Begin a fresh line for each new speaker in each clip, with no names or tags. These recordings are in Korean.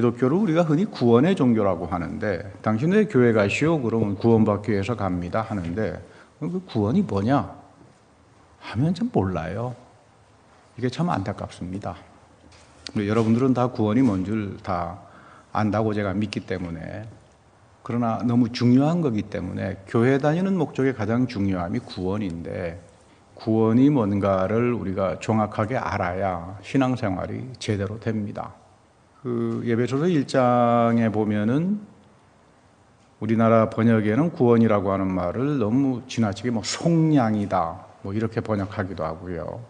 기독교를 우리가 흔히 구원의 종교라고 하는데 당신의 교회 가시오? 그러면 구원받기 위해서 갑니다 하는데 그 구원이 뭐냐? 하면 좀 몰라요. 이게 참 안타깝습니다. 여러분들은 다 구원이 뭔 줄 다 안다고 제가 믿기 때문에, 그러나 너무 중요한 거기 때문에 교회 다니는 목적의 가장 중요함이 구원인데, 구원이 뭔가를 우리가 정확하게 알아야 신앙생활이 제대로 됩니다. 그 에베소서 1장에 보면은 우리나라 번역에는 구원이라고 하는 말을 너무 지나치게 속량이다 이렇게 번역하기도 하고요.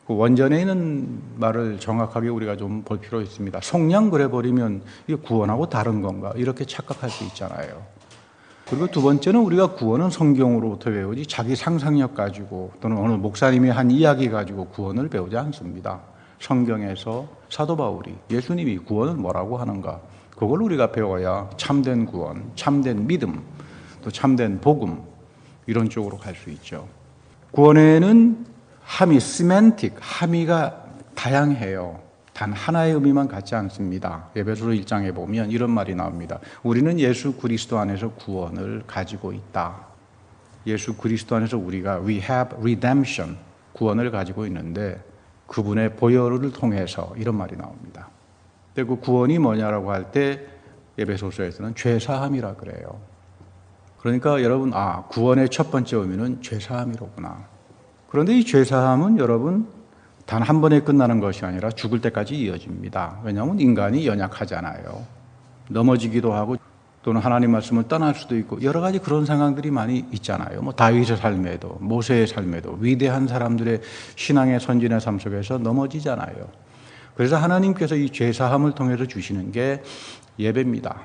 그 원전에 있는 말을 정확하게 우리가 좀 볼 필요 있습니다. 속량 그래 버리면 이게 구원하고 다른 건가 이렇게 착각할 수 있잖아요. 그리고 두 번째는 우리가 구원은 성경으로부터 배우지 자기 상상력 가지고 또는 어느 목사님이 한 이야기 가지고 구원을 배우지 않습니다. 성경에서 사도 바울이 예수님이 구원을 뭐라고 하는가, 그걸 우리가 배워야 참된 구원, 참된 믿음, 또 참된 복음 이런 쪽으로 갈 수 있죠. 구원에는 함의 함의가 다양해요. 단 하나의 의미만 같지 않습니다. 에베소서 1장에 보면 이런 말이 나옵니다. 우리는 예수 그리스도 안에서 구원을 가지고 있다. 예수 그리스도 안에서 우리가 we have redemption, 구원을 가지고 있는데 그분의 보혈을 통해서 이런 말이 나옵니다. 근데 그 구원이 뭐냐라고 할 때 에베소서에서는 죄사함이라 그래요. 그러니까 여러분, 구원의 첫 번째 의미는 죄사함이로구나. 그런데 이 죄사함은 여러분 단 한 번에 끝나는 것이 아니라 죽을 때까지 이어집니다. 왜냐하면 인간이 연약하잖아요. 넘어지기도 하고 또는 하나님 말씀을 떠날 수도 있고 여러 가지 그런 상황들이 많이 있잖아요. 다윗의 삶에도 모세의 삶에도 위대한 사람들의 신앙의 선진의 삶 속에서 넘어지잖아요. 그래서 하나님께서 이 죄사함을 통해서 주시는 게 예배입니다.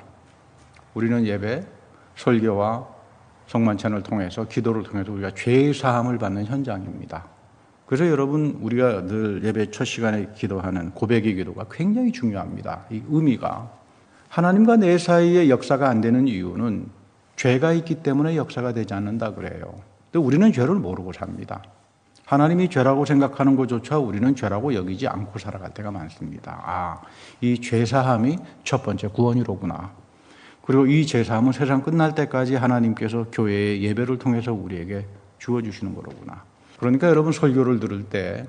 우리는 예배, 설교와 성만찬을 통해서 기도를 통해서 우리가 죄사함을 받는 현장입니다. 그래서 여러분 우리가 늘 예배 첫 시간에 기도하는 고백의 기도가 굉장히 중요합니다. 이 의미가 하나님과 내 사이에 역사가 안 되는 이유는 죄가 있기 때문에 역사가 되지 않는다 그래요. 근데 우리는 죄를 모르고 삽니다. 하나님이 죄라고 생각하는 것조차 우리는 죄라고 여기지 않고 살아갈 때가 많습니다. 이 죄사함이 첫 번째 구원이로구나. 그리고 이 죄사함은 세상 끝날 때까지 하나님께서 교회의 예배를 통해서 우리에게 주어주시는 거로구나. 그러니까 여러분 설교를 들을 때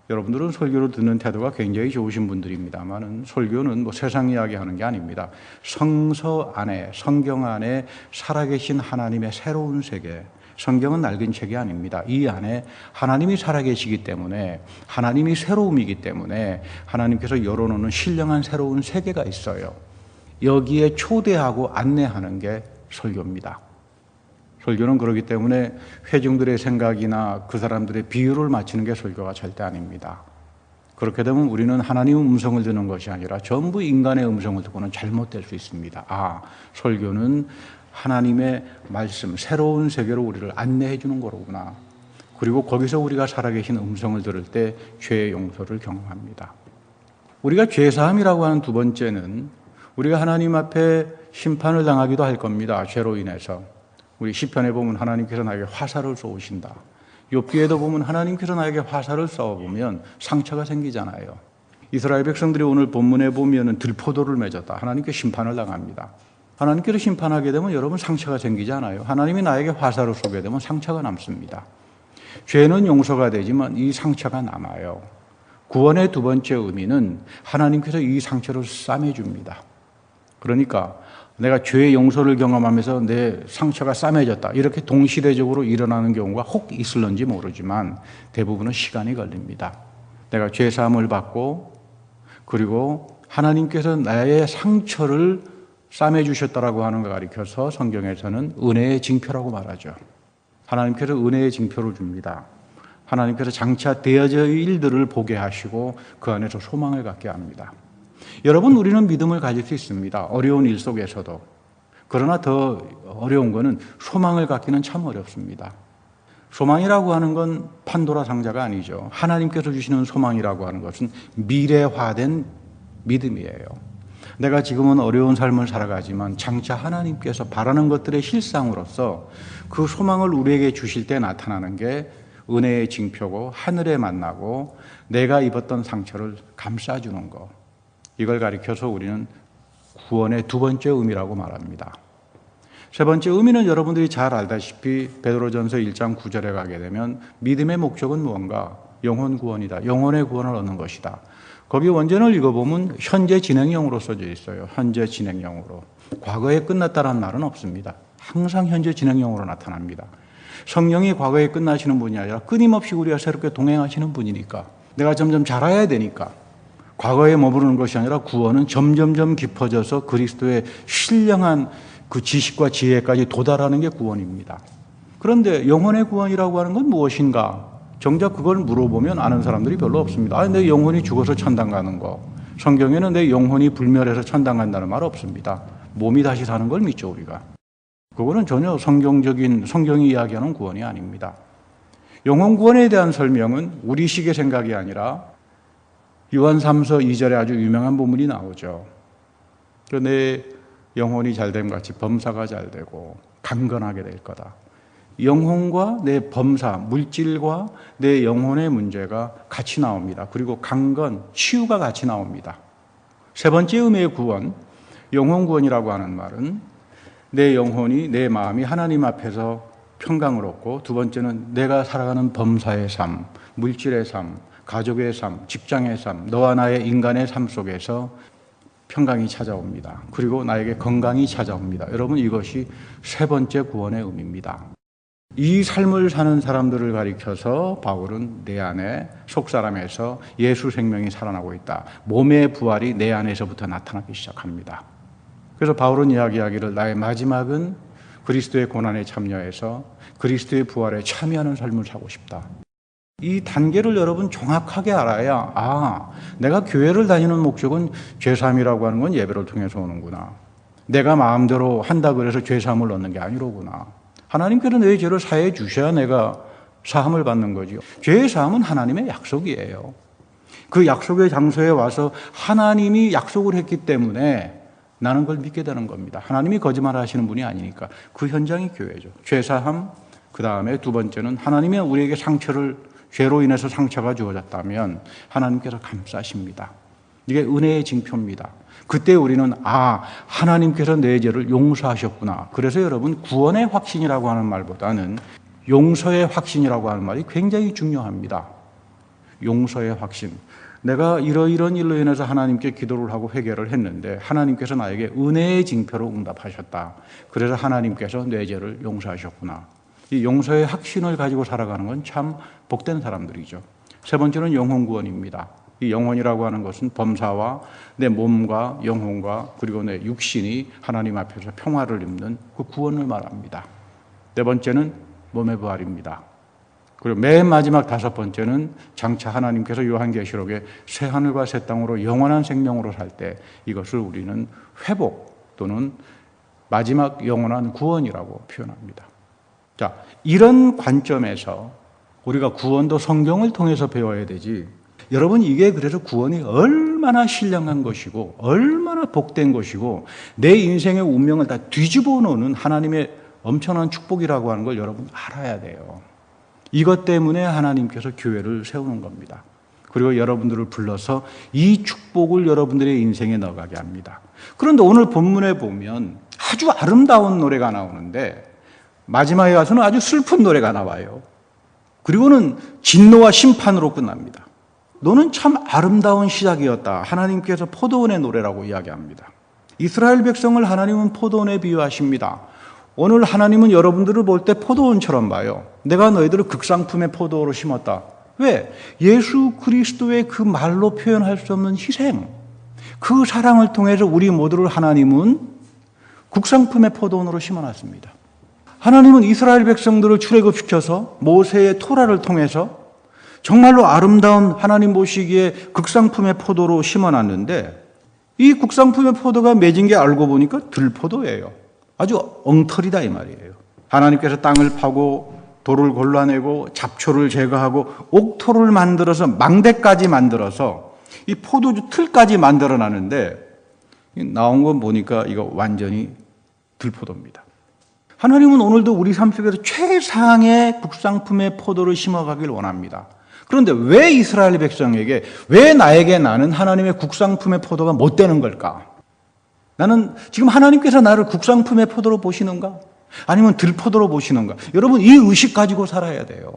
여러분들은 설교를 듣는 태도가 굉장히 좋으신 분들입니다만 설교는 세상 이야기 하는 게 아닙니다. 성서 안에, 성경 안에 살아계신 하나님의 새로운 세계, 성경은 낡은 책이 아닙니다. 이 안에 하나님이 살아계시기 때문에, 하나님이 새로움이기 때문에 하나님께서 열어놓는 신령한 새로운 세계가 있어요. 여기에 초대하고 안내하는 게 설교입니다. 설교는 그렇기 때문에 회중들의 생각이나 그 사람들의 비유를 맞추는 게 설교가 절대 아닙니다. 그렇게 되면 우리는 하나님의 음성을 듣는 것이 아니라 전부 인간의 음성을 듣고는 잘못될 수 있습니다. 설교는 하나님의 말씀, 새로운 세계로 우리를 안내해 주는 거로구나. 그리고 거기서 우리가 살아계신 음성을 들을 때 죄의 용서를 경험합니다. 우리가 죄사함이라고 하는 두 번째는 우리가 하나님 앞에 심판을 당하기도 할 겁니다. 죄로 인해서. 우리 시편에 보면 하나님께서 나에게 화살을 쏘으신다. 욥기에도 보면 하나님께서 나에게 화살을 쏘아보면 상처가 생기잖아요. 이스라엘 백성들이 오늘 본문에 보면 들포도를 맺었다. 하나님께 심판을 당합니다. 하나님께서 심판하게 되면 여러분 상처가 생기지 않아요. 하나님이 나에게 화살을 쏘게 되면 상처가 남습니다. 죄는 용서가 되지만 이 상처가 남아요. 구원의 두 번째 의미는 하나님께서 이 상처를 싸매줍니다. 그러니까 내가 죄의 용서를 경험하면서 내 상처가 싸매졌다. 이렇게 동시대적으로 일어나는 경우가 혹 있을런지 모르지만 대부분은 시간이 걸립니다. 내가 죄사함을 받고 그리고 하나님께서 나의 상처를 싸매주셨다라고 하는 걸 가리켜서 성경에서는 은혜의 징표라고 말하죠. 하나님께서 은혜의 징표를 줍니다. 하나님께서 장차 되어질 일들을 보게 하시고 그 안에서 소망을 갖게 합니다. 여러분, 우리는 믿음을 가질 수 있습니다. 어려운 일 속에서도. 그러나 더 어려운 것은 소망을 갖기는 참 어렵습니다. 소망이라고 하는 건 판도라 상자가 아니죠. 하나님께서 주시는 소망이라고 하는 것은 미래화된 믿음이에요. 내가 지금은 어려운 삶을 살아가지만 장차 하나님께서 바라는 것들의 실상으로서 그 소망을 우리에게 주실 때 나타나는 게 은혜의 징표고 하늘에 만나고 내가 입었던 상처를 감싸주는 것. 이걸 가리켜서 우리는 구원의 두 번째 의미라고 말합니다. 세 번째 의미는 여러분들이 잘 알다시피 베드로전서 1장 9절에 가게 되면 믿음의 목적은 무언가? 영혼 구원이다. 영혼의 구원을 얻는 것이다. 거기 원전을 읽어보면 현재 진행형으로 써져 있어요. 현재 진행형으로. 과거에 끝났다는 말은 없습니다. 항상 현재 진행형으로 나타납니다. 성령이 과거에 끝나시는 분이 아니라 끊임없이 우리가 새롭게 동행하시는 분이니까 내가 점점 자라야 되니까 과거에 머무르는 것이 아니라 구원은 점점점 깊어져서 그리스도의 신령한 그 지식과 지혜까지 도달하는 게 구원입니다. 그런데 영혼의 구원이라고 하는 건 무엇인가? 정작 그걸 물어보면 아는 사람들이 별로 없습니다. 내 영혼이 죽어서 천당 가는 거. 성경에는 내 영혼이 불멸해서 천당 간다는 말 없습니다. 몸이 다시 사는 걸 믿죠, 우리가. 그거는 전혀 성경이 이야기하는 구원이 아닙니다. 영혼 구원에 대한 설명은 우리식의 생각이 아니라 요한 3서 2절에 아주 유명한 본문이 나오죠. 내 영혼이 잘됨 같이 범사가 잘되고 강건하게 될 거다. 영혼과 내 범사, 물질과 내 영혼의 문제가 같이 나옵니다. 그리고 강건, 치유가 같이 나옵니다. 세 번째 의미의 구원, 영혼 구원이라고 하는 말은 내 영혼이, 내 마음이 하나님 앞에서 평강을 얻고, 두 번째는 내가 살아가는 범사의 삶, 물질의 삶, 가족의 삶, 직장의 삶, 너와 나의 인간의 삶 속에서 평강이 찾아옵니다. 그리고 나에게 건강이 찾아옵니다. 여러분, 이것이 세 번째 구원의 의미입니다. 이 삶을 사는 사람들을 가리켜서 바울은 내 안에 속사람에서 예수 생명이 살아나고 있다. 몸의 부활이 내 안에서부터 나타나기 시작합니다. 그래서 바울은 이야기하기를 나의 마지막은 그리스도의 고난에 참여해서 그리스도의 부활에 참여하는 삶을 살고 싶다. 이 단계를 여러분 정확하게 알아야 내가 교회를 다니는 목적은 죄사함이라고 하는 건 예배를 통해서 오는구나. 내가 마음대로 한다 그래서 죄사함을 얻는 게 아니로구나. 하나님께서 내 죄를 사해 주셔야 내가 사함을 받는 거죠. 죄의 사함은 하나님의 약속이에요. 그 약속의 장소에 와서 하나님이 약속을 했기 때문에 나는 그걸 믿게 되는 겁니다. 하나님이 거짓말하시는 분이 아니니까. 그 현장이 교회죠. 죄사함, 그 다음에 두 번째는 하나님이 우리에게 죄로 인해서 상처가 주어졌다면 하나님께서 감싸십니다. 이게 은혜의 징표입니다. 그때 우리는 하나님께서 내 죄를 용서하셨구나. 그래서 여러분, 구원의 확신이라고 하는 말보다는 용서의 확신이라고 하는 말이 굉장히 중요합니다. 용서의 확신. 내가 이러이런 일로 인해서 하나님께 기도를 하고 회개를 했는데 하나님께서 나에게 은혜의 징표로 응답하셨다. 그래서 하나님께서 내 죄를 용서하셨구나. 이 용서의 확신을 가지고 살아가는 건 참 복된 사람들이죠. 세 번째는 영혼 구원입니다. 이 영혼이라고 하는 것은 범사와 내 몸과 영혼과 그리고 내 육신이 하나님 앞에서 평화를 입는 그 구원을 말합니다. 네 번째는 몸의 부활입니다. 그리고 맨 마지막 다섯 번째는 장차 하나님께서 요한계시록에 새 하늘과 새 땅으로 영원한 생명으로 살 때 이것을 우리는 회복 또는 마지막 영원한 구원이라고 표현합니다. 자, 이런 관점에서 우리가 구원도 성경을 통해서 배워야 되지. 여러분, 이게 그래서 구원이 얼마나 신령한 것이고 얼마나 복된 것이고 내 인생의 운명을 다 뒤집어 놓는 하나님의 엄청난 축복이라고 하는 걸 여러분 알아야 돼요. 이것 때문에 하나님께서 교회를 세우는 겁니다. 그리고 여러분들을 불러서 이 축복을 여러분들의 인생에 넣어가게 합니다. 그런데 오늘 본문에 보면 아주 아름다운 노래가 나오는데 마지막에 가서는 아주 슬픈 노래가 나와요. 그리고는 진노와 심판으로 끝납니다. 너는 참 아름다운 시작이었다. 하나님께서 포도원의 노래라고 이야기합니다. 이스라엘 백성을 하나님은 포도원에 비유하십니다. 오늘 하나님은 여러분들을 볼 때 포도원처럼 봐요. 내가 너희들을 극상품의 포도로 심었다. 왜? 예수 그리스도의 그 말로 표현할 수 없는 희생, 그 사랑을 통해서 우리 모두를 하나님은 국상품의 포도원으로 심어놨습니다. 하나님은 이스라엘 백성들을 출애굽시켜서 모세의 토라를 통해서 정말로 아름다운 하나님 보시기에 극상품의 포도로 심어놨는데 이 국상품의 포도가 맺은 게 알고 보니까 들포도예요. 아주 엉터리다 이 말이에요. 하나님께서 땅을 파고 돌을 골라내고 잡초를 제거하고 옥토를 만들어서 망대까지 만들어서 이 포도주 틀까지 만들어놨는데 나온 건 보니까 이거 완전히 들포도입니다. 하나님은 오늘도 우리 삶 속에서 최상의 국상품의 포도를 심어가길 원합니다. 그런데 왜 이스라엘 백성에게, 왜 나에게 나는 하나님의 국상품의 포도가 못 되는 걸까? 나는 지금 하나님께서 나를 국상품의 포도로 보시는가? 아니면 들포도로 보시는가? 여러분, 이 의식 가지고 살아야 돼요.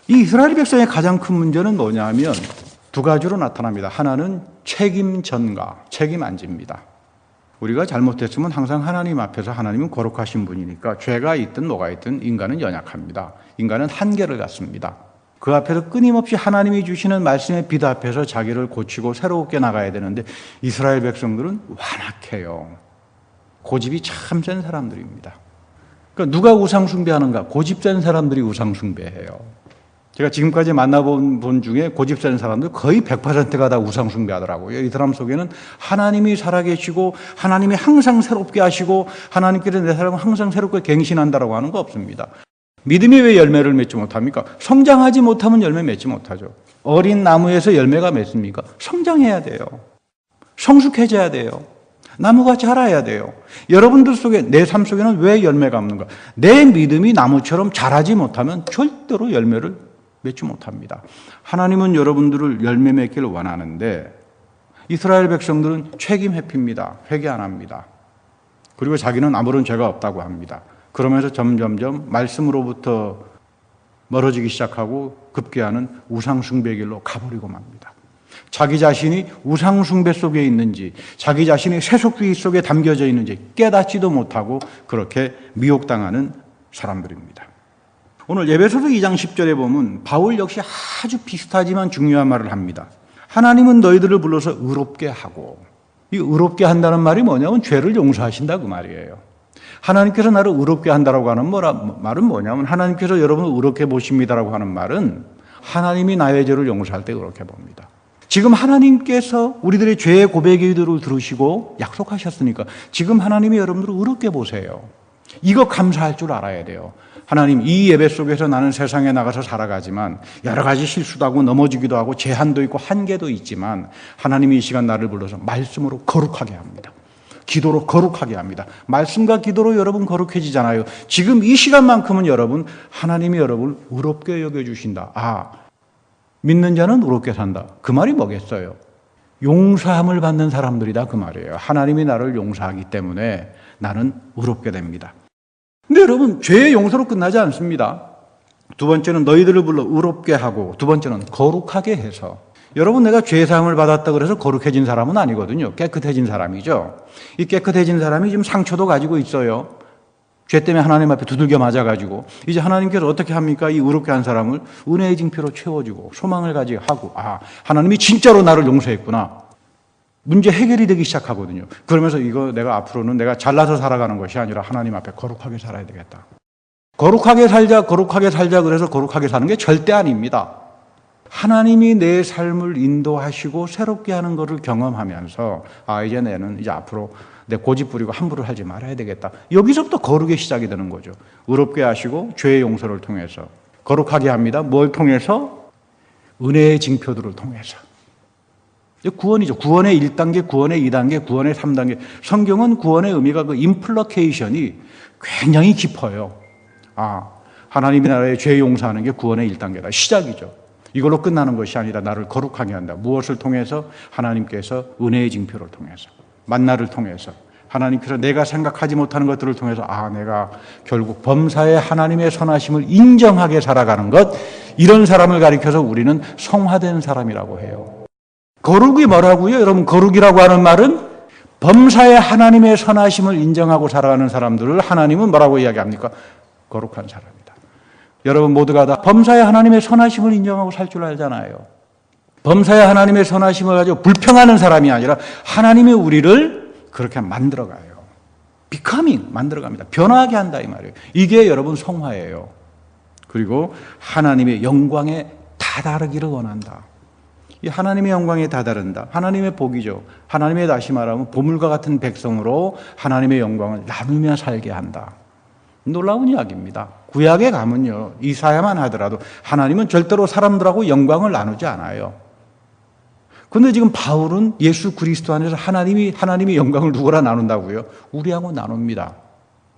이 이스라엘 백성의 가장 큰 문제는 뭐냐면 두 가지로 나타납니다. 하나는 책임 전가, 책임 안 집니다. 우리가 잘못했으면 항상 하나님 앞에서 하나님은 거룩하신 분이니까 죄가 있든 뭐가 있든 인간은 연약합니다. 인간은 한계를 갖습니다. 그 앞에서 끊임없이 하나님이 주시는 말씀의 빛 앞에서 자기를 고치고 새롭게 나가야 되는데 이스라엘 백성들은 완악해요. 고집이 참 센 사람들입니다. 그러니까 누가 우상 숭배하는가? 고집 센 사람들이 우상 숭배해요. 제가 지금까지 만나본 분 중에 고집 센 사람들 거의 100%가 다 우상 숭배하더라고요. 이 사람 속에는 하나님이 살아계시고 하나님이 항상 새롭게 하시고 하나님께서 내 삶을 항상 새롭게 갱신한다라고 하는 거 없습니다. 믿음이 왜 열매를 맺지 못합니까? 성장하지 못하면 열매 맺지 못하죠. 어린 나무에서 열매가 맺습니까? 성장해야 돼요. 성숙해져야 돼요. 나무가 자라야 돼요. 여러분들 속에, 내 삶 속에는 왜 열매가 없는가? 내 믿음이 나무처럼 자라지 못하면 절대로 열매를 맺지 못합니다. 하나님은 여러분들을 열매 맺기를 원하는데 이스라엘 백성들은 책임 회피입니다. 회개 안 합니다. 그리고 자기는 아무런 죄가 없다고 합니다. 그러면서 점점점 말씀으로부터 멀어지기 시작하고 급기야는 우상 숭배 길로 가버리고 맙니다. 자기 자신이 우상 숭배 속에 있는지, 자기 자신이 세속주의 속에 담겨져 있는지 깨닫지도 못하고 그렇게 미혹당하는 사람들입니다. 오늘 에베소서 2장 10절에 보면 바울 역시 아주 비슷하지만 중요한 말을 합니다. 하나님은 너희들을 불러서 의롭게 하고, 이 의롭게 한다는 말이 뭐냐면 죄를 용서하신다 그 말이에요. 하나님께서 나를 의롭게 한다라고 하는 말은 뭐냐면 하나님께서 여러분을 의롭게 보십니다라고 하는 말은 하나님이 나의 죄를 용서할 때 의롭게 봅니다. 지금 하나님께서 우리들의 죄의 고백의 기도를 들으시고 약속하셨으니까 지금 하나님이 여러분들을 의롭게 보세요. 이거 감사할 줄 알아야 돼요. 하나님, 이 예배 속에서 나는 세상에 나가서 살아가지만 여러 가지 실수도 하고 넘어지기도 하고 제한도 있고 한계도 있지만 하나님이 이 시간 나를 불러서 말씀으로 거룩하게 합니다. 기도로 거룩하게 합니다. 말씀과 기도로 여러분 거룩해지잖아요. 지금 이 시간만큼은 여러분, 하나님이 여러분을 의롭게 여겨주신다. 아, 믿는 자는 의롭게 산다. 그 말이 뭐겠어요? 용서함을 받는 사람들이다 그 말이에요. 하나님이 나를 용서하기 때문에 나는 의롭게 됩니다. 근데 여러분, 죄의 용서로 끝나지 않습니다. 두 번째는 너희들을 불러 의롭게 하고, 두 번째는 거룩하게 해서. 여러분, 내가 죄사함을 받았다 그래서 거룩해진 사람은 아니거든요. 깨끗해진 사람이죠. 이 깨끗해진 사람이 지금 상처도 가지고 있어요. 죄 때문에 하나님 앞에 두들겨 맞아가지고 이제 하나님께서 어떻게 합니까? 이 의롭게 한 사람을 은혜의 징표로 채워주고 소망을 가지게 하고, 아, 하나님이 진짜로 나를 용서했구나. 문제 해결이 되기 시작하거든요. 그러면서 이거 내가 앞으로는 내가 잘나서 살아가는 것이 아니라 하나님 앞에 거룩하게 살아야 되겠다. 거룩하게 살자 그래서 거룩하게 사는 게 절대 아닙니다. 하나님이 내 삶을 인도하시고 새롭게 하는 것을 경험하면서 아, 이제 나는 이제 앞으로 내 고집 부리고 함부로 하지 말아야 되겠다. 여기서부터 거룩의 시작이 되는 거죠. 의롭게 하시고 죄의 용서를 통해서 거룩하게 합니다. 뭘 통해서? 은혜의 징표들을 통해서. 구원이죠. 구원의 1단계, 구원의 2단계, 구원의 3단계. 성경은 구원의 의미가 그 임플리케이션이 굉장히 깊어요. 아, 하나님의 나라의 죄 용서하는 게 구원의 1단계다. 시작이죠. 이걸로 끝나는 것이 아니라 나를 거룩하게 한다. 무엇을 통해서? 하나님께서 은혜의 징표를 통해서, 만나를 통해서, 하나님께서 내가 생각하지 못하는 것들을 통해서 아, 내가 결국 범사에 하나님의 선하심을 인정하게 살아가는 것, 이런 사람을 가리켜서 우리는 성화된 사람이라고 해요. 거룩이 뭐라고요? 여러분, 거룩이라고 하는 말은 범사에 하나님의 선하심을 인정하고 살아가는 사람들을 하나님은 뭐라고 이야기합니까? 거룩한 사람이다. 여러분 모두가 다 범사에 하나님의 선하심을 인정하고 살 줄 알잖아요. 범사에 하나님의 선하심을 가지고 불평하는 사람이 아니라 하나님이 우리를 그렇게 만들어가요. becoming, 만들어갑니다. 변화하게 한다 이 말이에요. 이게 여러분 성화예요. 그리고 하나님의 영광에 다다르기를 원한다. 이 하나님의 영광에 다다른다. 하나님의 복이죠. 하나님의, 다시 말하면 보물과 같은 백성으로 하나님의 영광을 나누며 살게 한다. 놀라운 이야기입니다. 구약에 가면요, 이사야만 하더라도 하나님은 절대로 사람들하고 영광을 나누지 않아요. 그런데 지금 바울은 예수 그리스도 안에서 하나님이 영광을 누구랑 나눈다고요? 우리하고 나눕니다.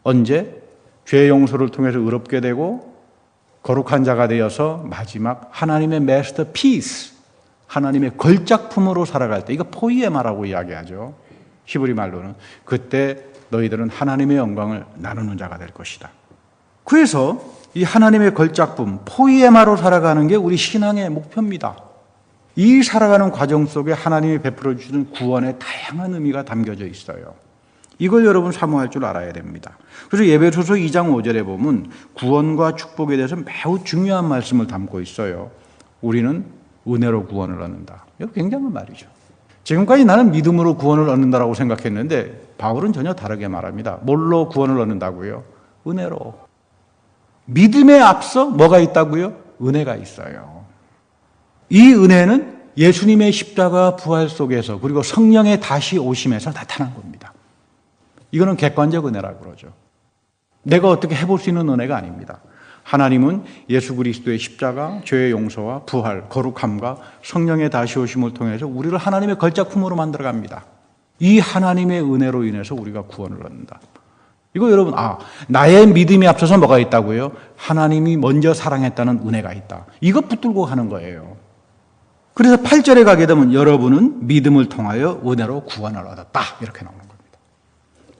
언제? 죄 용서를 통해서 의롭게 되고 거룩한 자가 되어서 마지막 하나님의 마스터피스, 하나님의 걸작품으로 살아갈 때, 이거 포이에마라고 이야기하죠. 히브리 말로는 그때 너희들은 하나님의 영광을 나누는 자가 될 것이다. 그래서 이 하나님의 걸작품 포이에마로 살아가는 게 우리 신앙의 목표입니다. 이 살아가는 과정 속에 하나님이 베풀어 주시는 구원의 다양한 의미가 담겨져 있어요. 이걸 여러분 사모할 줄 알아야 됩니다. 그래서 에베소서 2장 5절에 보면 구원과 축복에 대해서 매우 중요한 말씀을 담고 있어요. 우리는 은혜로 구원을 얻는다. 이거 굉장한 말이죠. 지금까지 나는 믿음으로 구원을 얻는다라고 생각했는데 바울은 전혀 다르게 말합니다. 뭘로 구원을 얻는다고요? 은혜로. 믿음에 앞서 뭐가 있다고요? 은혜가 있어요. 이 은혜는 예수님의 십자가 부활 속에서 그리고 성령의 다시 오심에서 나타난 겁니다. 이거는 객관적 은혜라고 그러죠. 내가 어떻게 해볼 수 있는 은혜가 아닙니다. 하나님은 예수 그리스도의 십자가, 죄의 용서와 부활, 거룩함과 성령의 다시 오심을 통해서 우리를 하나님의 걸작품으로 만들어갑니다. 이 하나님의 은혜로 인해서 우리가 구원을 얻는다. 이거 여러분, 나의 믿음이 앞서서 뭐가 있다고요? 하나님이 먼저 사랑했다는 은혜가 있다. 이거 붙들고 가는 거예요. 그래서 8절에 가게 되면 여러분은 믿음을 통하여 은혜로 구원을 얻었다. 이렇게 나오는 겁니다.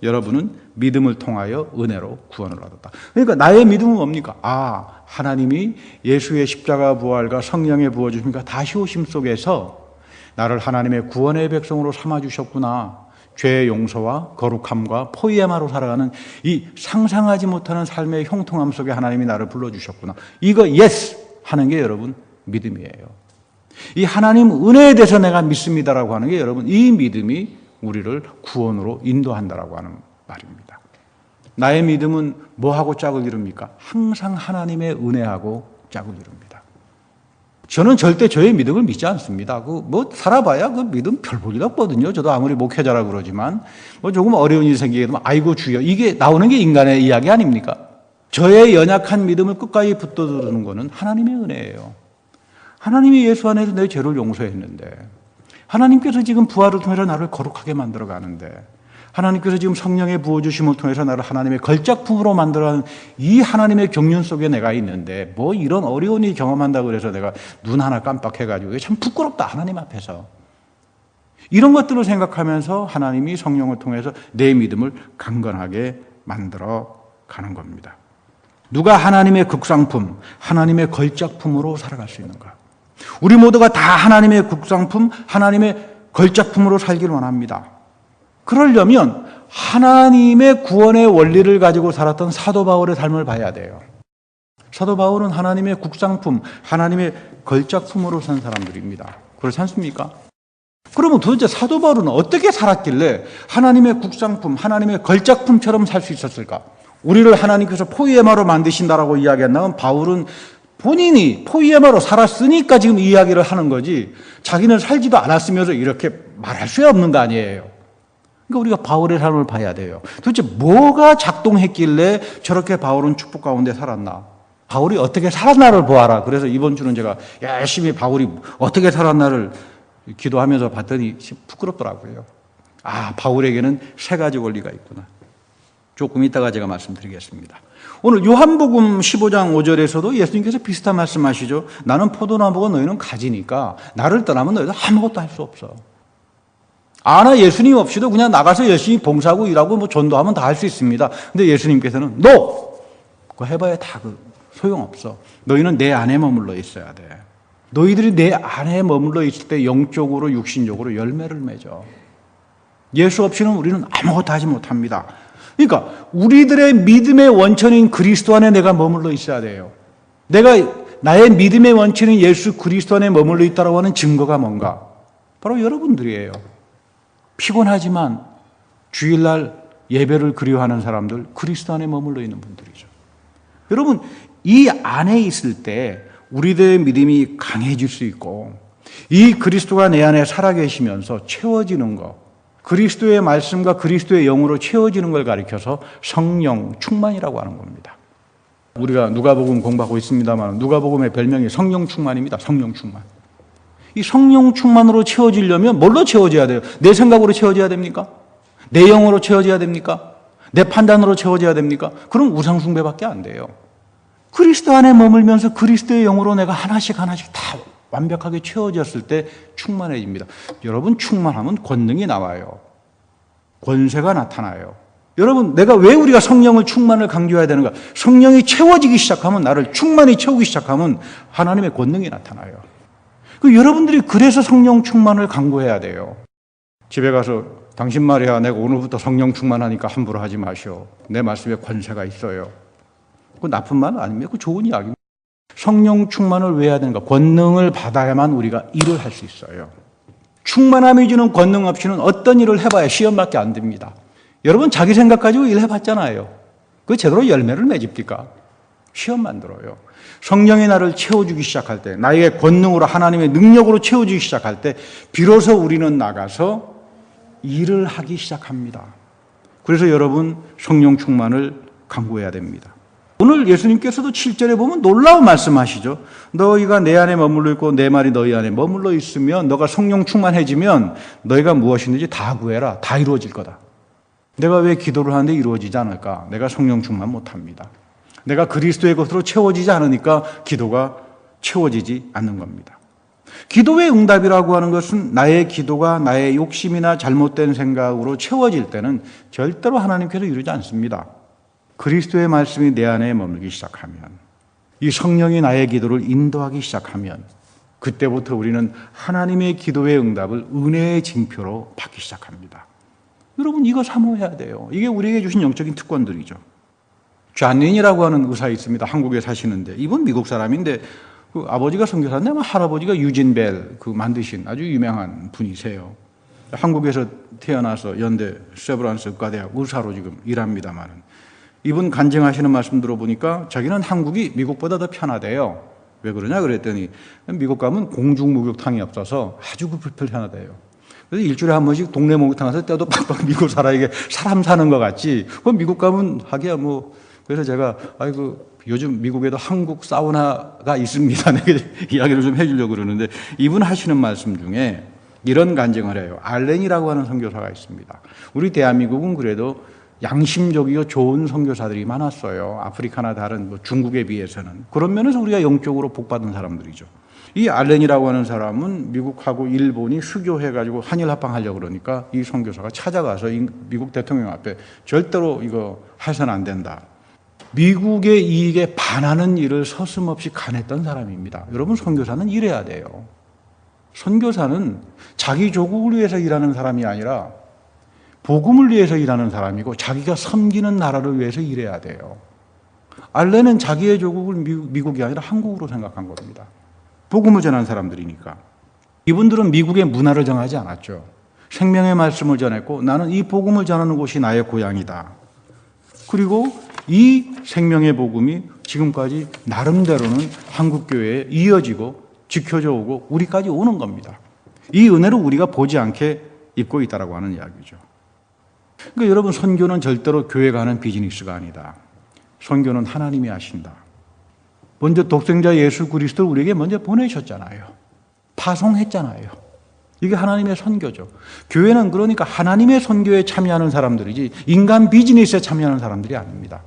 여러분은 믿음을 통하여 은혜로 구원을 얻었다. 그러니까 나의 믿음은 뭡니까? 하나님이 예수의 십자가 부활과 성령의 부어주심과 다시 오심 속에서 나를 하나님의 구원의 백성으로 삼아주셨구나. 죄의 용서와 거룩함과 포이에마로 살아가는 이 상상하지 못하는 삶의 형통함 속에 하나님이 나를 불러주셨구나. 이거 예스 하는 게 여러분 믿음이에요. 이 하나님 은혜에 대해서 내가 믿습니다라고 하는 게 여러분 이 믿음이 우리를 구원으로 인도한다라고 하는 말입니다. 나의 믿음은 뭐하고 짝을 이룹니까? 항상 하나님의 은혜하고 짝을 이룹니다. 저는 절대 저의 믿음을 믿지 않습니다. 살아봐야 그 믿음 별 볼 일 없거든요. 저도 아무리 목회자라고 그러지만 조금 어려운 일이 생기게 되면 아이고 주여 이게 나오는 게 인간의 이야기 아닙니까? 저의 연약한 믿음을 끝까지 붙들어두는 것은 하나님의 은혜예요. 하나님이 예수 안에서 내 죄를 용서했는데 하나님께서 지금 부활을 통해서 나를 거룩하게 만들어 가는데 하나님께서 지금 성령의 부어주심을 통해서 나를 하나님의 걸작품으로 만들어가는 이 하나님의 경륜 속에 내가 있는데 이런 어려운 일 경험한다고 해서 내가 눈 하나 깜빡해가지고 참 부끄럽다 하나님 앞에서 이런 것들을 생각하면서 하나님이 성령을 통해서 내 믿음을 강건하게 만들어 가는 겁니다. 누가 하나님의 극상품, 하나님의 걸작품으로 살아갈 수 있는가? 우리 모두가 다 하나님의 극상품, 하나님의 걸작품으로 살기를 원합니다. 그러려면 하나님의 구원의 원리를 가지고 살았던 사도 바울의 삶을 봐야 돼요. 사도 바울은 하나님의 국상품, 하나님의 걸작품으로 산 사람들입니다. 그렇지 않습니까? 그러면 도대체 사도 바울은 어떻게 살았길래 하나님의 국상품, 하나님의 걸작품처럼 살 수 있었을까? 우리를 하나님께서 포이에마로 만드신다라고 이야기한다면 바울은 본인이 포이에마로 살았으니까 지금 이 이야기를 하는 거지 자기는 살지도 않았으면서 이렇게 말할 수 없는 거 아니에요. 그러니까 우리가 바울의 삶을 봐야 돼요. 도대체 뭐가 작동했길래 저렇게 바울은 축복 가운데 살았나? 바울이 어떻게 살았나를 보아라. 그래서 이번 주는 제가 열심히 바울이 어떻게 살았나를 기도하면서 봤더니 부끄럽더라고요. 바울에게는 세 가지 원리가 있구나. 조금 이따가 제가 말씀드리겠습니다. 오늘 요한복음 15장 5절에서도 예수님께서 비슷한 말씀하시죠. 나는 포도나무고 너희는 가지니까 나를 떠나면 너희들 아무것도 할 수 없어. 나 예수님 없이도 그냥 나가서 열심히 봉사하고 일하고 전도하면 다 할 수 있습니다. 근데 예수님께서는 No! 그거 해봐야 다 소용없어. 너희는 내 안에 머물러 있어야 돼. 너희들이 내 안에 머물러 있을 때 영적으로 육신적으로 열매를 맺어. 예수 없이는 우리는 아무것도 하지 못합니다. 그러니까 우리들의 믿음의 원천인 그리스도 안에 내가 머물러 있어야 돼요. 나의 믿음의 원천인 예수 그리스도 안에 머물러 있다고 하는 증거가 뭔가? 바로 여러분들이에요. 피곤하지만 주일날 예배를 그리워하는 사람들, 그리스도 안에 머물러 있는 분들이죠. 여러분, 이 안에 있을 때 우리들의 믿음이 강해질 수 있고 이 그리스도가 내 안에 살아계시면서 채워지는 것, 그리스도의 말씀과 그리스도의 영으로 채워지는 걸 가리켜서 성령 충만이라고 하는 겁니다. 우리가 누가복음 공부하고 있습니다만 누가복음의 별명이 성령 충만입니다. 성령 충만. 이 성령 충만으로 채워지려면 뭘로 채워져야 돼요? 내 생각으로 채워져야 됩니까? 내 영으로 채워져야 됩니까? 내 판단으로 채워져야 됩니까? 그럼 우상숭배밖에 안 돼요. 그리스도 안에 머물면서 그리스도의 영으로 내가 하나씩 다 완벽하게 채워졌을 때 충만해집니다. 여러분 충만하면 권능이 나와요. 권세가 나타나요. 여러분, 내가 왜 우리가 성령을 충만을 강조해야 되는가? 성령이 채워지기 시작하면, 나를 충만히 채우기 시작하면 하나님의 권능이 나타나요. 여러분들이 그래서 성령 충만을 강구해야 돼요. 집에 가서 당신 말이야, 내가 오늘부터 성령 충만하니까 함부로 하지 마시오. 내 말씀에 권세가 있어요. 그 나쁜 말 아닙니까? 그 좋은 이야기입니다. 성령 충만을 왜 해야 되는가? 권능을 받아야만 우리가 일을 할 수 있어요. 충만함이 주는 권능 없이는 어떤 일을 해봐야 시험밖에 안 됩니다. 여러분 자기 생각 가지고 일해봤잖아요. 그 제대로 열매를 맺습니까? 시험만 들어요. 성령이 나를 채워주기 시작할 때, 나에게 권능으로 하나님의 능력으로 채워주기 시작할 때 비로소 우리는 나가서 일을 하기 시작합니다. 그래서 여러분 성령 충만을 강구해야 됩니다. 오늘 예수님께서도 7절에 보면 놀라운 말씀하시죠. 너희가 내 안에 머물러 있고 내 말이 너희 안에 머물러 있으면, 너가 성령 충만해지면 너희가 무엇이든지 다 구해라. 다 이루어질 거다. 내가 왜 기도를 하는데 이루어지지 않을까? 내가 성령 충만 못합니다. 내가 그리스도의 것으로 채워지지 않으니까 기도가 채워지지 않는 겁니다. 기도의 응답이라고 하는 것은 나의 기도가 나의 욕심이나 잘못된 생각으로 채워질 때는 절대로 하나님께서 이루지 않습니다. 그리스도의 말씀이 내 안에 머물기 시작하면, 이 성령이 나의 기도를 인도하기 시작하면, 그때부터 우리는 하나님의 기도의 응답을 은혜의 징표로 받기 시작합니다. 여러분 이거 사모해야 돼요. 이게 우리에게 주신 영적인 특권들이죠. 존린이라고 하는 의사 있습니다. 한국에 사시는데, 이분 미국 사람인데 그 아버지가 선교사인데 아마 할아버지가 유진 벨 만드신 아주 유명한 분이세요. 한국에서 태어나서 연대 세브란스 의과대학 의사로 지금 일합니다만은, 이분 간증하시는 말씀 들어보니까 자기는 한국이 미국보다 더 편하대요. 왜 그러냐 그랬더니 미국 가면 공중 목욕탕이 없어서 아주 불편하대요. 그래서 일주일에 한 번씩 동네 목욕탕 가서 때도 빡빡 미국 사람에게 사람 사는 것 같지. 그럼 미국 가면 하기야 뭐. 그래서 제가 요즘 미국에도 한국 사우나가 있습니다. 이야기를 좀 해주려고 그러는데, 이분 하시는 말씀 중에 이런 간증을 해요. 알렌이라고 하는 선교사가 있습니다. 우리 대한민국은 그래도 양심적이고 좋은 선교사들이 많았어요. 아프리카나 다른 중국에 비해서는. 그런 면에서 우리가 영적으로 복받은 사람들이죠. 이 알렌이라고 하는 사람은 미국하고 일본이 수교해가지고 한일 합방하려고 그러니까 이 선교사가 찾아가서 미국 대통령 앞에 절대로 이거 해서는 안 된다. 미국의 이익에 반하는 일을 서슴없이 간했던 사람입니다. 여러분 선교사는 이래야 돼요. 선교사는 자기 조국을 위해서 일하는 사람이 아니라 복음을 위해서 일하는 사람이고, 자기가 섬기는 나라를 위해서 일해야 돼요. 알렌은 자기의 조국을 미국이 아니라 한국으로 생각한 겁니다. 복음을 전한 사람들이니까. 이분들은 미국의 문화를 정하지 않았죠. 생명의 말씀을 전했고, 나는 이 복음을 전하는 곳이 나의 고향이다. 그리고 이 생명의 복음이 지금까지 나름대로는 한국교회에 이어지고 지켜져 오고 우리까지 오는 겁니다. 이 은혜를 우리가 보지 않게 입고 있다라고 하는 이야기죠. 그러니까 여러분, 선교는 절대로 교회가 하는 비즈니스가 아니다. 선교는 하나님이 하신다. 먼저 독생자 예수 그리스도를 우리에게 먼저 보내셨잖아요. 파송했잖아요. 이게 하나님의 선교죠. 교회는 그러니까 하나님의 선교에 참여하는 사람들이지 인간 비즈니스에 참여하는 사람들이 아닙니다.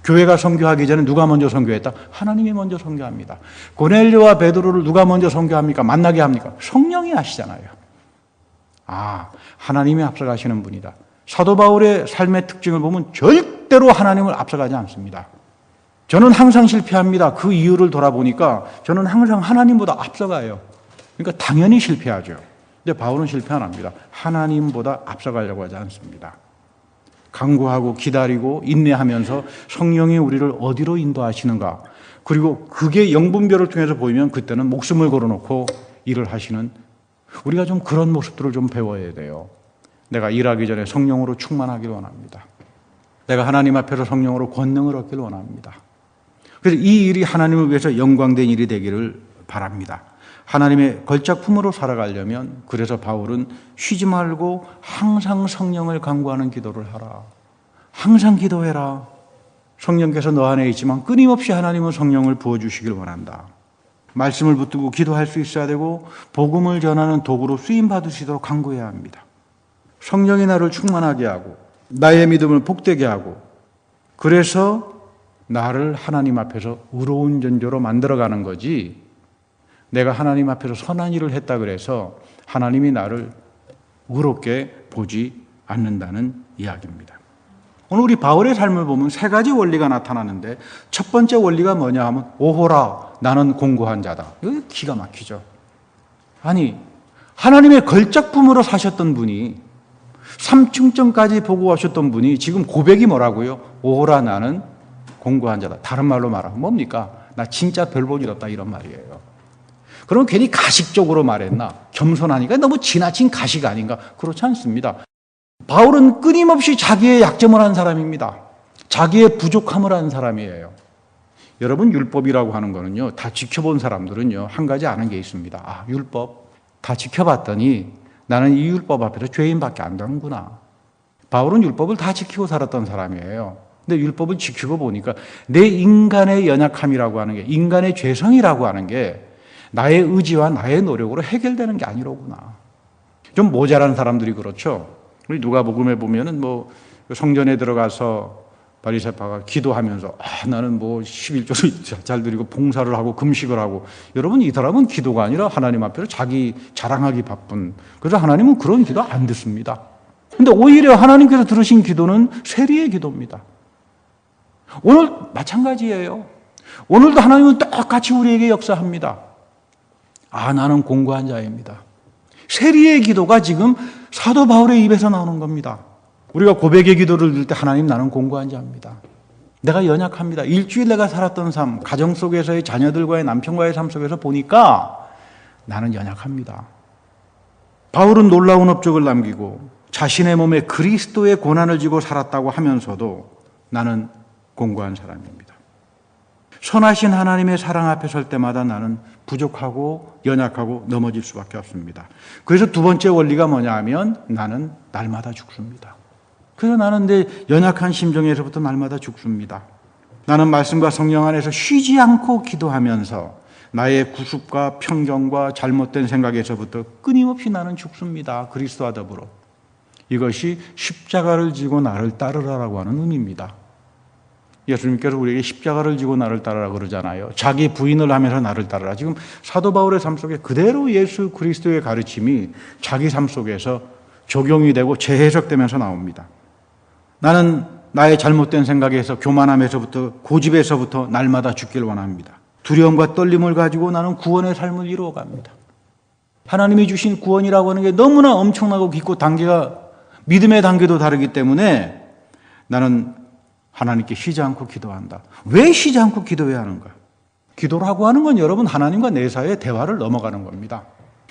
교회가 선교하기 전에 누가 먼저 선교했다? 하나님이 먼저 선교합니다. 고넬료와 베드로를 누가 먼저 선교합니까? 만나게 합니까? 성령이 하시잖아요. 하나님이 앞서가시는 분이다. 사도 바울의 삶의 특징을 보면 절대로 하나님을 앞서가지 않습니다. 저는 항상 실패합니다. 그 이유를 돌아보니까 저는 항상 하나님보다 앞서가요. 그러니까 당연히 실패하죠. 근데 바울은 실패 안 합니다. 하나님보다 앞서가려고 하지 않습니다. 간구하고 기다리고 인내하면서 성령이 우리를 어디로 인도하시는가, 그리고 그게 영분별을 통해서 보이면 그때는 목숨을 걸어놓고 일을 하시는, 우리가 좀 그런 모습들을 좀 배워야 돼요. 내가 일하기 전에 성령으로 충만하길 원합니다. 내가 하나님 앞에서 성령으로 권능을 얻길 원합니다. 그래서 이 일이 하나님을 위해서 영광된 일이 되기를 바랍니다. 하나님의 걸작품으로 살아가려면, 그래서 바울은 쉬지 말고 항상 성령을 간구하는 기도를 하라. 항상 기도해라. 성령께서 너 안에 있지만 끊임없이 하나님은 성령을 부어주시길 원한다. 말씀을 붙들고 기도할 수 있어야 되고, 복음을 전하는 도구로 쓰임받으시도록 간구해야 합니다. 성령이 나를 충만하게 하고 나의 믿음을 복되게 하고, 그래서 나를 하나님 앞에서 의로운 존재로 만들어가는 거지, 내가 하나님 앞에서 선한 일을 했다 그래서 하나님이 나를 의롭게 보지 않는다는 이야기입니다. 오늘 우리 바울의 삶을 보면 세 가지 원리가 나타나는데 첫 번째 원리가 뭐냐 하면 오호라 나는 공고한 자다. 이거 기가 막히죠. 아니 하나님의 걸작품으로 사셨던 분이 삼층전까지 보고 오셨던 분이 지금 고백이 뭐라고요? 오호라 나는 공고한 자다. 다른 말로 말하면 뭡니까? 나 진짜 별 볼 일 없다 이런 말이에요. 그럼 괜히 가식적으로 말했나? 겸손하니까 너무 지나친 가식 아닌가? 그렇지 않습니다. 바울은 끊임없이 자기의 약점을 한 사람입니다. 자기의 부족함을 한 사람이에요. 여러분 율법이라고 하는 거는요. 다 지켜본 사람들은요. 한 가지 아는 게 있습니다. 아 율법 다 지켜봤더니 나는 이 율법 앞에서 죄인밖에 안 되는구나. 바울은 율법을 다 지키고 살았던 사람이에요. 근데 율법을 지키고 보니까 내 인간의 연약함이라고 하는 게 인간의 죄성이라고 하는 게 나의 의지와 나의 노력으로 해결되는 게 아니로구나. 좀 모자란 사람들이 그렇죠. 우리 누가복음에 보면은 뭐 성전에 들어가서 바리새파가 기도하면서 나는 뭐 11조를 잘 드리고 봉사를 하고 금식을 하고 여러분 이 사람은 기도가 아니라 하나님 앞에서 자기 자랑하기 바쁜 그래서 하나님은 그런 기도 안 듣습니다. 근데 오히려 하나님께서 들으신 기도는 세리의 기도입니다. 오늘 마찬가지예요. 오늘도 하나님은 똑같이 우리에게 역사합니다. 아 나는 공고한 자입니다. 세리의 기도가 지금 사도 바울의 입에서 나오는 겁니다. 우리가 고백의 기도를 드릴 때 하나님 나는 공고한 자입니다. 내가 연약합니다. 일주일 내가 살았던 삶, 가정 속에서의 자녀들과의 남편과의 삶 속에서 보니까 나는 연약합니다. 바울은 놀라운 업적을 남기고 자신의 몸에 그리스도의 고난을 지고 살았다고 하면서도 나는 공고한 사람입니다. 선하신 하나님의 사랑 앞에 설 때마다 나는 부족하고 연약하고 넘어질 수밖에 없습니다. 그래서 두 번째 원리가 뭐냐 하면 나는 날마다 죽습니다. 그래서 나는 내 연약한 심정에서부터 날마다 죽습니다. 나는 말씀과 성령 안에서 쉬지 않고 기도하면서 나의 구습과 편견과 잘못된 생각에서부터 끊임없이 나는 죽습니다. 그리스도와 더불어. 이것이 십자가를 지고 나를 따르라라고 하는 의미입니다. 예수님께서 우리에게 십자가를 지고 나를 따르라 그러잖아요. 자기 부인을 하면서 나를 따르라. 지금 사도 바울의 삶 속에 그대로 예수 그리스도의 가르침이 자기 삶 속에서 적용이 되고 재해석되면서 나옵니다. 나는 나의 잘못된 생각에서 교만함에서부터 고집에서부터 날마다 죽길 원합니다. 두려움과 떨림을 가지고 나는 구원의 삶을 이루어갑니다. 하나님이 주신 구원이라고 하는 게 너무나 엄청나고 깊고 단계가 믿음의 단계도 다르기 때문에 나는 하나님께 쉬지 않고 기도한다. 왜 쉬지 않고 기도해야 하는가? 기도라고 하는 건 여러분 하나님과 내 사이의 대화를 넘어가는 겁니다.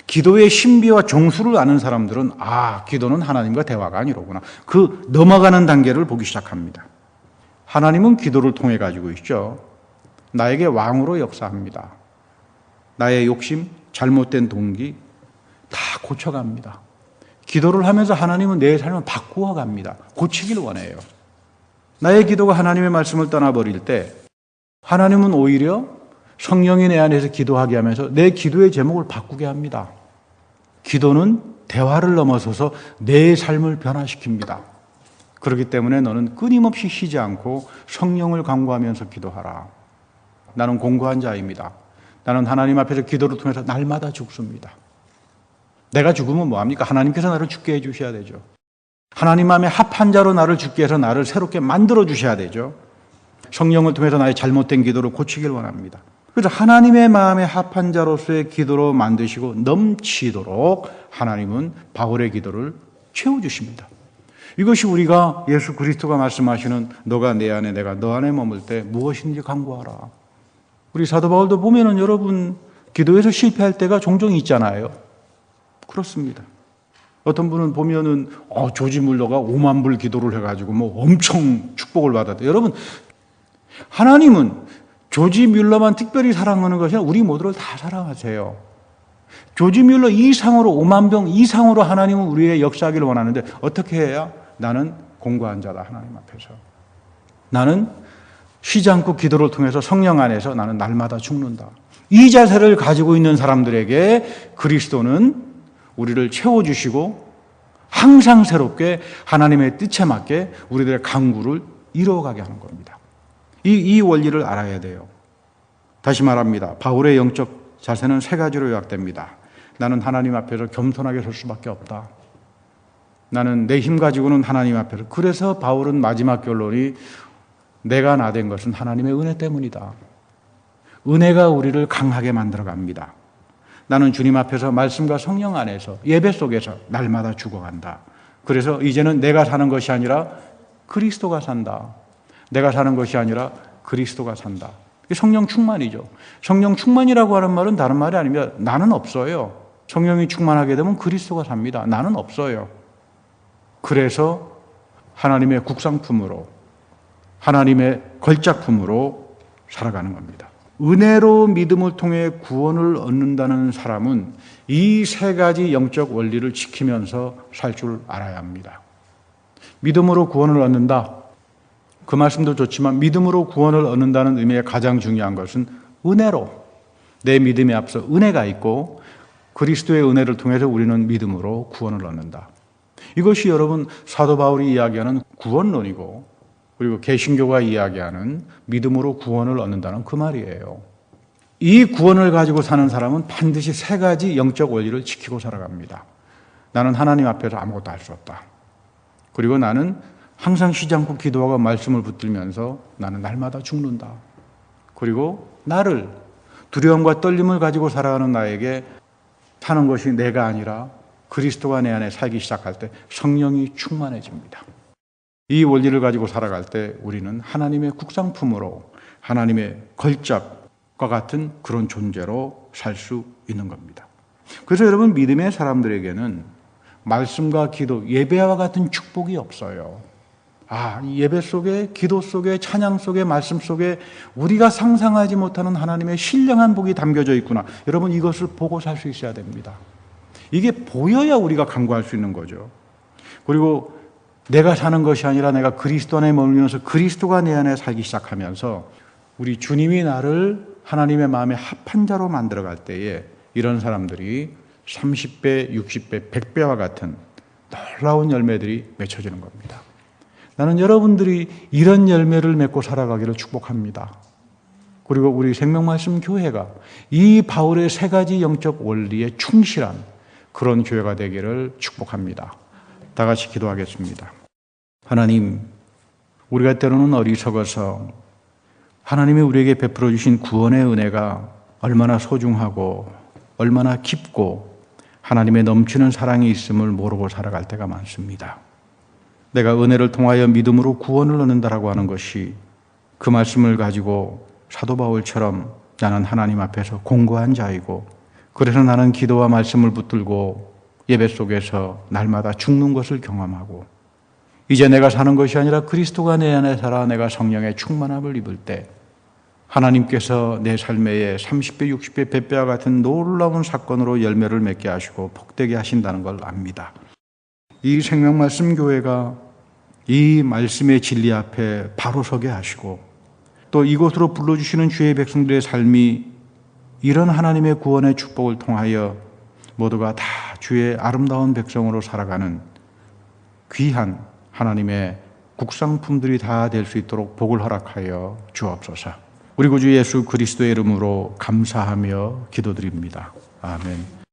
기도의 신비와 정수를 아는 사람들은 기도는 하나님과 대화가 아니로구나. 그 넘어가는 단계를 보기 시작합니다. 하나님은 기도를 통해 가지고 있죠. 나에게 왕으로 역사합니다. 나의 욕심, 잘못된 동기 다 고쳐갑니다. 기도를 하면서 하나님은 내 삶을 바꾸어 갑니다. 고치길 원해요. 나의 기도가 하나님의 말씀을 떠나버릴 때 하나님은 오히려 성령이 내 안에서 기도하게 하면서 내 기도의 제목을 바꾸게 합니다. 기도는 대화를 넘어서서 내 삶을 변화시킵니다. 그렇기 때문에 너는 끊임없이 쉬지 않고 성령을 간구하면서 기도하라. 나는 공고한 자입니다. 나는 하나님 앞에서 기도를 통해서 날마다 죽습니다. 내가 죽으면 뭐합니까? 하나님께서 나를 죽게 해주셔야 되죠. 하나님 마음에 합한 자로 나를 죽게 해서 나를 새롭게 만들어 주셔야 되죠. 성령을 통해서 나의 잘못된 기도를 고치길 원합니다. 그래서 하나님의 마음에 합한 자로서의 기도로 만드시고 넘치도록 하나님은 바울의 기도를 채워주십니다. 이것이 우리가 예수 그리스도가 말씀하시는 너가 내 안에 내가 너 안에 머물 때 무엇인지 간구하라. 우리 사도 바울도 보면은 여러분 기도에서 실패할 때가 종종 있잖아요. 그렇습니다. 어떤 분은 보면은 조지 물러가 5만 불 기도를 해가지고 뭐 엄청 축복을 받았대. 여러분 하나님은 조지 뮬러만 특별히 사랑하는 것이 아니라 우리 모두를 다 사랑하세요. 조지 뮬러 이상으로 5만 병 이상으로 하나님은 우리의 역사하기를 원하는데 어떻게 해야? 나는 공고한 자다 하나님 앞에서. 나는 쉬지 않고 기도를 통해서 성령 안에서 나는 날마다 죽는다. 이 자세를 가지고 있는 사람들에게 그리스도는 우리를 채워주시고 항상 새롭게 하나님의 뜻에 맞게 우리들의 간구를 이루어가게 하는 겁니다. 이 원리를 알아야 돼요. 다시 말합니다. 바울의 영적 자세는 세 가지로 요약됩니다. 나는 하나님 앞에서 겸손하게 설 수밖에 없다. 나는 내 힘 가지고는 하나님 앞에서. 그래서 바울은 마지막 결론이 내가 나 된 것은 하나님의 은혜 때문이다. 은혜가 우리를 강하게 만들어 갑니다. 나는 주님 앞에서 말씀과 성령 안에서 예배 속에서 날마다 죽어간다. 그래서 이제는 내가 사는 것이 아니라 그리스도가 산다. 내가 사는 것이 아니라 그리스도가 산다. 이게 성령 충만이죠. 성령 충만이라고 하는 말은 다른 말이 아니면 나는 없어요. 성령이 충만하게 되면 그리스도가 삽니다. 나는 없어요. 그래서 하나님의 국상품으로, 하나님의 걸작품으로 살아가는 겁니다. 은혜로 믿음을 통해 구원을 얻는다는 사람은 이 세 가지 영적 원리를 지키면서 살 줄 알아야 합니다. 믿음으로 구원을 얻는다. 그 말씀도 좋지만 믿음으로 구원을 얻는다는 의미의 가장 중요한 것은 은혜로, 내 믿음에 앞서 은혜가 있고 그리스도의 은혜를 통해서 우리는 믿음으로 구원을 얻는다. 이것이 여러분 사도 바울이 이야기하는 구원론이고, 그리고 개신교가 이야기하는 믿음으로 구원을 얻는다는 그 말이에요. 이 구원을 가지고 사는 사람은 반드시 세 가지 영적 원리를 지키고 살아갑니다. 나는 하나님 앞에서 아무것도 할 수 없다. 그리고 나는 항상 쉬지 않고 기도하고 말씀을 붙들면서 나는 날마다 죽는다. 그리고 나를, 두려움과 떨림을 가지고 살아가는 나에게 사는 것이 내가 아니라 그리스도가 내 안에 살기 시작할 때 성령이 충만해집니다. 이 원리를 가지고 살아갈 때 우리는 하나님의 국상품으로, 하나님의 걸작과 같은 그런 존재로 살 수 있는 겁니다. 그래서 여러분, 믿음의 사람들에게는 말씀과 기도, 예배와 같은 축복이 없어요. 이 예배 속에, 기도 속에, 찬양 속에, 말씀 속에 우리가 상상하지 못하는 하나님의 신령한 복이 담겨져 있구나. 여러분, 이것을 보고 살 수 있어야 됩니다. 이게 보여야 우리가 간구할 수 있는 거죠. 그리고 내가 사는 것이 아니라 내가 그리스도 안에 머물면서 그리스도가 내 안에 살기 시작하면서 우리 주님이 나를 하나님의 마음에 합한 자로 만들어갈 때에 이런 사람들이 30배, 60배, 100배와 같은 놀라운 열매들이 맺혀지는 겁니다. 나는 여러분들이 이런 열매를 맺고 살아가기를 축복합니다. 그리고 우리 생명말씀 교회가 이 바울의 세 가지 영적 원리에 충실한 그런 교회가 되기를 축복합니다. 다 같이 기도하겠습니다. 하나님, 우리가 때로는 어리석어서 하나님이 우리에게 베풀어 주신 구원의 은혜가 얼마나 소중하고 얼마나 깊고 하나님의 넘치는 사랑이 있음을 모르고 살아갈 때가 많습니다. 내가 은혜를 통하여 믿음으로 구원을 얻는다라고 하는 것이, 그 말씀을 가지고 사도 바울처럼 나는 하나님 앞에서 공고한 자이고, 그래서 나는 기도와 말씀을 붙들고 예배 속에서 날마다 죽는 것을 경험하고, 이제 내가 사는 것이 아니라 그리스도가 내 안에 살아 내가 성령의 충만함을 입을 때 하나님께서 내 삶에 30배, 60배, 100배와 같은 놀라운 사건으로 열매를 맺게 하시고 복되게 하신다는 걸 압니다. 이 생명말씀 교회가 이 말씀의 진리 앞에 바로 서게 하시고, 또 이곳으로 불러주시는 주의 백성들의 삶이 이런 하나님의 구원의 축복을 통하여 모두가 다 주의 아름다운 백성으로 살아가는 귀한 하나님의 국상품들이 다 될 수 있도록 복을 허락하여 주옵소서. 우리 구주 예수 그리스도의 이름으로 감사하며 기도드립니다. 아멘.